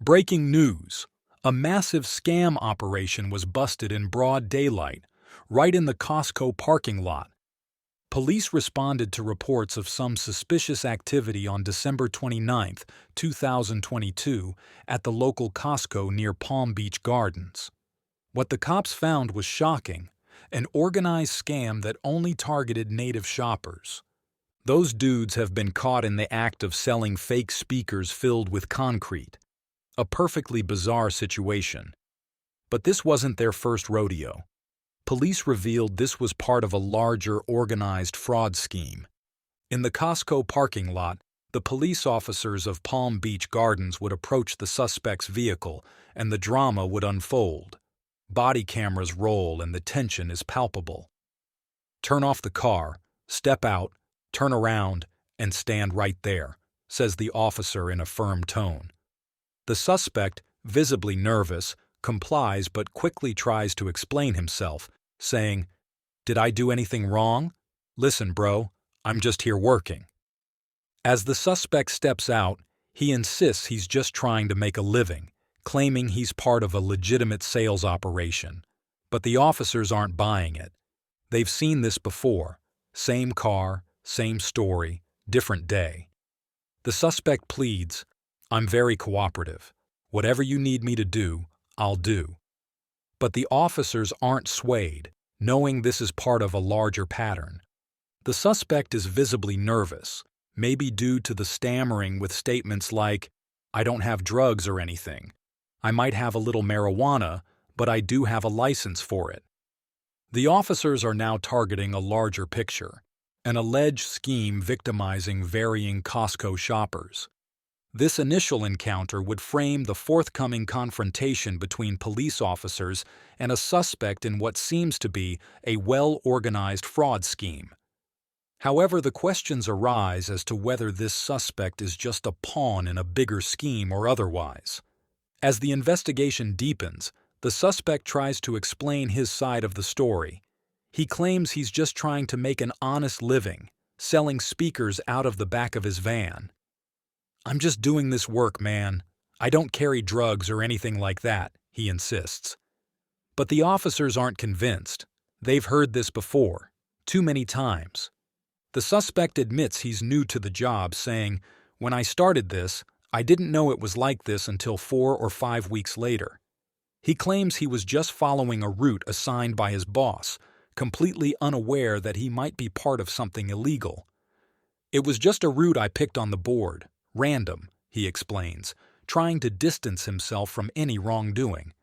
Breaking news. A massive scam operation was busted in broad daylight, right in the COSTCO parking lot. Police responded to reports of some suspicious activity on December 29, 2022, at the local COSTCO near Palm Beach Gardens. What the cops found was shocking: an organized scam that only targeted native shoppers. Those dudes have been caught in the act of selling fake speakers filled with concrete. A perfectly bizarre situation. But this wasn't their first rodeo. Police revealed this was part of a larger organized fraud scheme. In the COSTCO parking lot, the police officers of Palm Beach Gardens would approach the suspect's vehicle, and the drama would unfold. Body cameras roll and the tension is palpable. "Turn off the car, step out, turn around, and stand right there," says the officer in a firm tone. The suspect, visibly nervous, complies but quickly tries to explain himself, saying, "Did I do anything wrong? Listen, bro, I'm just here working." As the suspect steps out, he insists he's just trying to make a living, claiming he's part of a legitimate sales operation. But the officers aren't buying it. They've seen this before. Same car, same story, different day. The suspect pleads, "I'm very cooperative. Whatever you need me to do, I'll do." But the officers aren't swayed, knowing this is part of a larger pattern. The suspect is visibly nervous, maybe due to the stammering with statements like, "I don't have drugs or anything. I might have a little marijuana, but I do have a license for it." The officers are now targeting a larger picture, an alleged scheme victimizing varying COSTCO shoppers. This initial encounter would frame the forthcoming confrontation between police officers and a suspect in what seems to be a well-organized fraud scheme. However, the questions arise as to whether this suspect is just a pawn in a bigger scheme or otherwise. As the investigation deepens, the suspect tries to explain his side of the story. He claims he's just trying to make an honest living, selling speakers out of the back of his van. "I'm just doing this work, man. I don't carry drugs or anything like that," he insists. But the officers aren't convinced. They've heard this before, too many times. The suspect admits he's new to the job, saying, "When I started this, I didn't know it was like this until 4 or 5 weeks later." He claims he was just following a route assigned by his boss, completely unaware that he might be part of something illegal. "It was just a route I picked on the board. Random," he explains, trying to distance himself from any wrongdoing.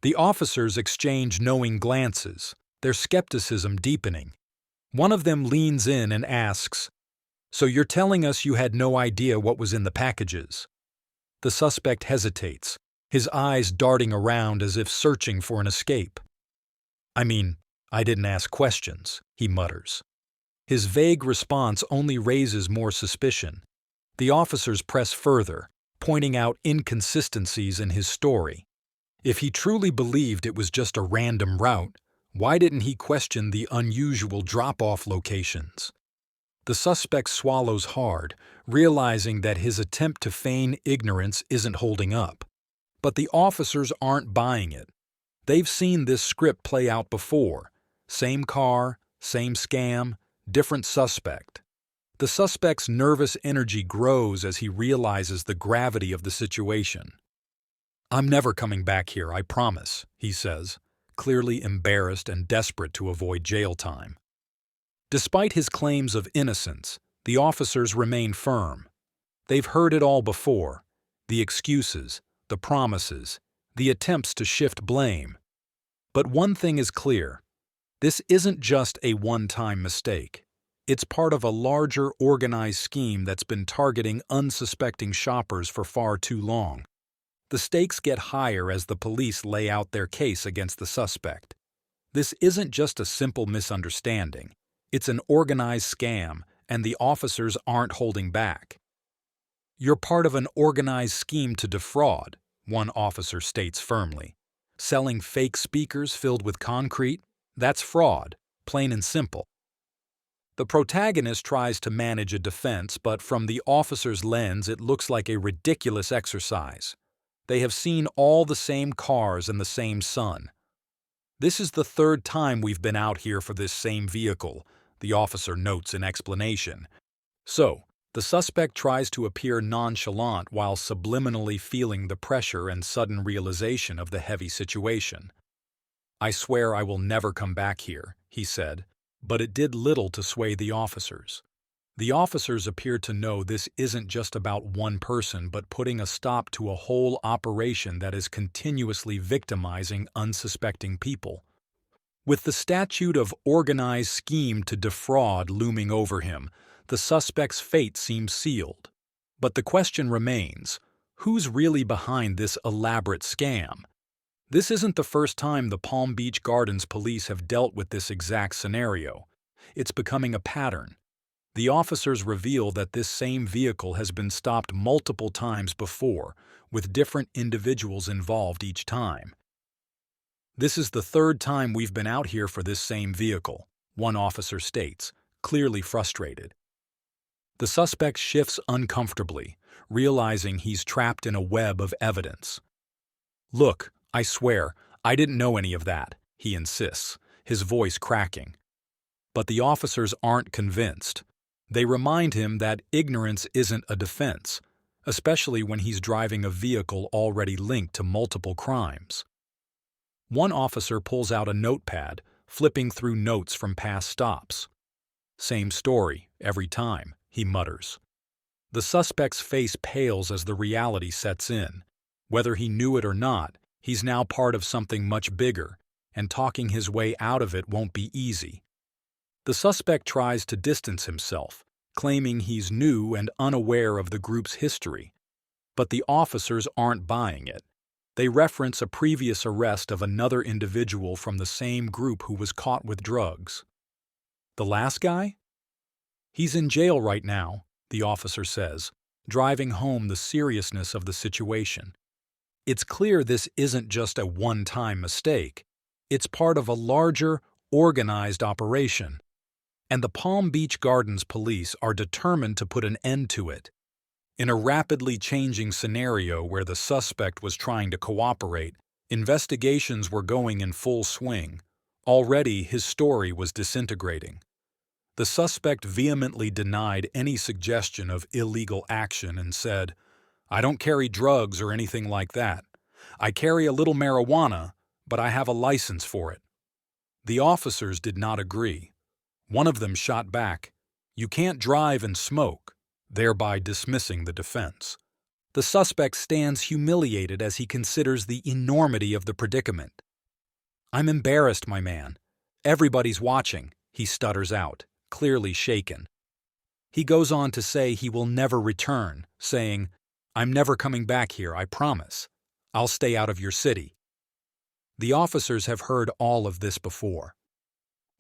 The officers exchange knowing glances, their skepticism deepening. One of them leans in and asks, "So you're telling us you had no idea what was in the packages?" The suspect hesitates, his eyes darting around as if searching for an escape. "I mean, I didn't ask questions," he mutters. His vague response only raises more suspicion. The officers press further, pointing out inconsistencies in his story. If he truly believed it was just a random route, why didn't he question the unusual drop-off locations? The suspect swallows hard, realizing that his attempt to feign ignorance isn't holding up. But the officers aren't buying it. They've seen this script play out before. Same car, same scam, different suspect. The suspect's nervous energy grows as he realizes the gravity of the situation. "I'm never coming back here, I promise," he says, clearly embarrassed and desperate to avoid jail time. Despite his claims of innocence, the officers remain firm. They've heard it all before: the excuses, the promises, the attempts to shift blame. But one thing is clear: this isn't just a one-time mistake. It's part of a larger, organized scheme that's been targeting unsuspecting shoppers for far too long. The stakes get higher as the police lay out their case against the suspect. This isn't just a simple misunderstanding. It's an organized scam, and the officers aren't holding back. "You're part of an organized scheme to defraud," one officer states firmly. "Selling fake speakers filled with concrete? That's fraud, plain and simple." The protagonist tries to manage a defense, but from the officer's lens it looks like a ridiculous exercise. They have seen all the same cars and the same sun. This is the third time we've been out here for this same vehicle, the officer notes in explanation. So, the suspect tries to appear nonchalant while subliminally feeling the pressure and sudden realization of the heavy situation. "I swear I will never come back here," he said, but it did little to sway the officers. The officers appear to know this isn't just about one person but putting a stop to a whole operation that is continuously victimizing unsuspecting people. With the statute of organized scheme to defraud looming over him, the suspect's fate seems sealed. But the question remains, who's really behind this elaborate scam? This isn't the first time the Palm Beach Gardens police have dealt with this exact scenario. It's becoming a pattern. The officers reveal that this same vehicle has been stopped multiple times before, with different individuals involved each time. "This is the third time we've been out here for this same vehicle," one officer states, clearly frustrated. The suspect shifts uncomfortably, realizing he's trapped in a web of evidence. "Look, I swear, I didn't know any of that," he insists, his voice cracking. But the officers aren't convinced. They remind him that ignorance isn't a defense, especially when he's driving a vehicle already linked to multiple crimes. One officer pulls out a notepad, flipping through notes from past stops. "Same story, every time," he mutters. The suspect's face pales as the reality sets in. Whether he knew it or not, he's now part of something much bigger, and talking his way out of it won't be easy. The suspect tries to distance himself, claiming he's new and unaware of the group's history. But the officers aren't buying it. They reference a previous arrest of another individual from the same group who was caught with drugs. "The last guy? He's in jail right now," the officer says, driving home the seriousness of the situation. It's clear this isn't just a one-time mistake. It's part of a larger, organized operation. And the Palm Beach Gardens police are determined to put an end to it. In a rapidly changing scenario where the suspect was trying to cooperate, investigations were going in full swing. Already, his story was disintegrating. The suspect vehemently denied any suggestion of illegal action and said, "I don't carry drugs or anything like that. I carry a little marijuana, but I have a license for it." The officers did not agree. One of them shot back, "You can't drive and smoke," thereby dismissing the defense. The suspect stands humiliated as he considers the enormity of the predicament. "I'm embarrassed, my man. Everybody's watching," he stutters out, clearly shaken. He goes on to say he will never return, saying, "I'm never coming back here, I promise. I'll stay out of your city." The officers have heard all of this before.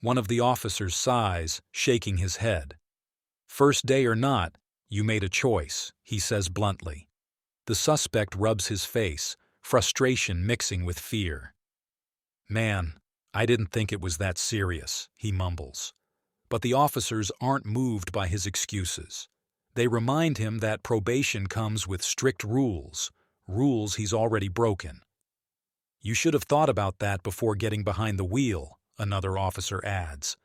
One of the officers sighs, shaking his head. "First day or not, you made a choice," he says bluntly. The suspect rubs his face, frustration mixing with fear. "Man, I didn't think it was that serious," he mumbles. But the officers aren't moved by his excuses. They remind him that probation comes with strict rules he's already broken. "You should have thought about that before getting behind the wheel," another officer adds.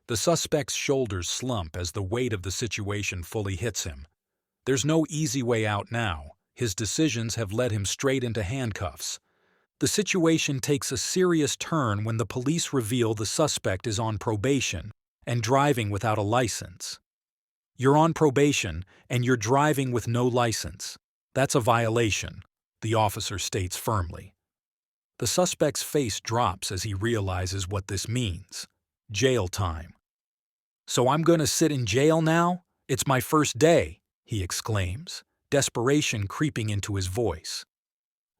The suspect's shoulders slump as the weight of the situation fully hits him. There's no easy way out now. His decisions have led him straight into handcuffs. The situation takes a serious turn when the police reveal the suspect is on probation and driving without a license. "You're on probation and you're driving with no license. That's a violation," the officer states firmly. The suspect's face drops as he realizes what this means. Jail time. "So I'm going to sit in jail now? It's my first day," he exclaims, desperation creeping into his voice.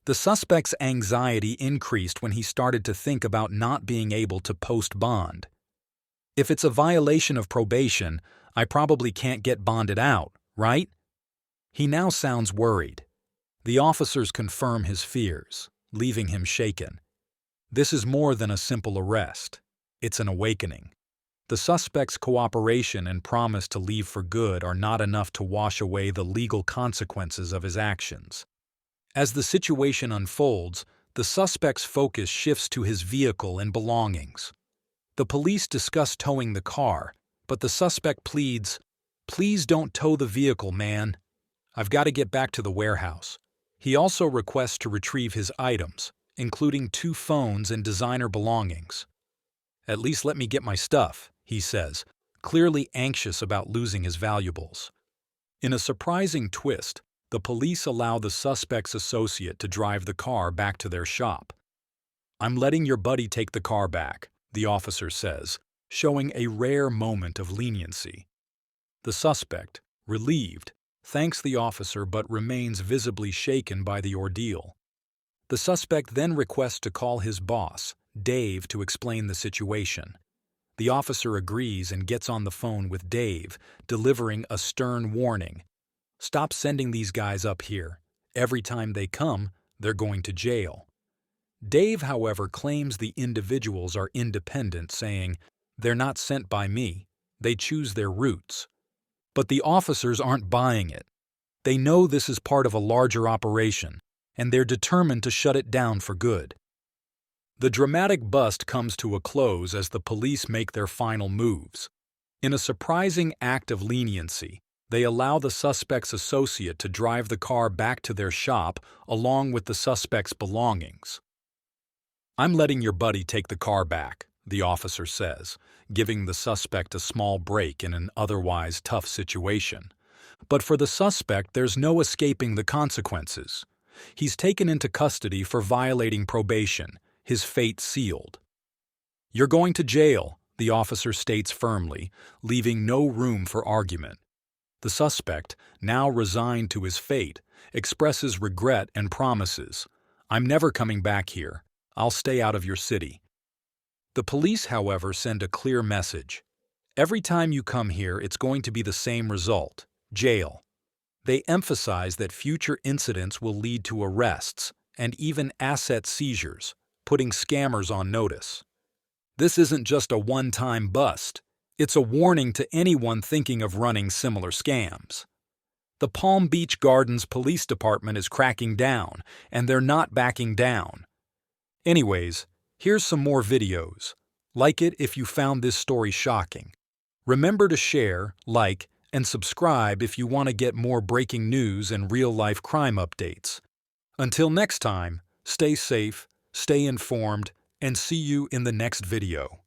The suspect's anxiety increased when he started to think about not being able to post bond. "If it's a violation of probation, I probably can't get bonded out, right?" He now sounds worried. The officers confirm his fears, leaving him shaken. This is more than a simple arrest. It's an awakening. The suspect's cooperation and promise to leave for good are not enough to wash away the legal consequences of his actions. As the situation unfolds, the suspect's focus shifts to his vehicle and belongings. The police discuss towing the car, but the suspect pleads, "Please don't tow the vehicle, man. I've got to get back to the warehouse." He also requests to retrieve his items, including 2 phones and designer belongings. "At least let me get my stuff," he says, clearly anxious about losing his valuables. In a surprising twist, the police allow the suspect's associate to drive the car back to their shop. "I'm letting your buddy take the car back," the officer says, showing a rare moment of leniency. The suspect, relieved, thanks the officer but remains visibly shaken by the ordeal. The suspect then requests to call his boss, Dave, to explain the situation. The officer agrees and gets on the phone with Dave, delivering a stern warning. "Stop sending these guys up here. Every time they come, they're going to jail." Dave, however, claims the individuals are independent, saying, "They're not sent by me. They choose their routes." But the officers aren't buying it. They know this is part of a larger operation, and they're determined to shut it down for good. The dramatic bust comes to a close as the police make their final moves. In a surprising act of leniency, they allow the suspect's associate to drive the car back to their shop along with the suspect's belongings. "I'm letting your buddy take the car back," the officer says, giving the suspect a small break in an otherwise tough situation. But for the suspect, there's no escaping the consequences. He's taken into custody for violating probation, his fate sealed. "You're going to jail," the officer states firmly, leaving no room for argument. The suspect, now resigned to his fate, expresses regret and promises, "I'm never coming back here. I'll stay out of your city." The police, however, send a clear message. "Every time you come here, it's going to be the same result: jail." They emphasize that future incidents will lead to arrests and even asset seizures, putting scammers on notice. This isn't just a one-time bust. It's a warning to anyone thinking of running similar scams. The Palm Beach Gardens Police Department is cracking down, and they're not backing down. Anyways, here's some more videos. Like it if you found this story shocking. Remember to share, like, and subscribe if you want to get more breaking news and real-life crime updates. Until next time, stay safe, stay informed, and see you in the next video.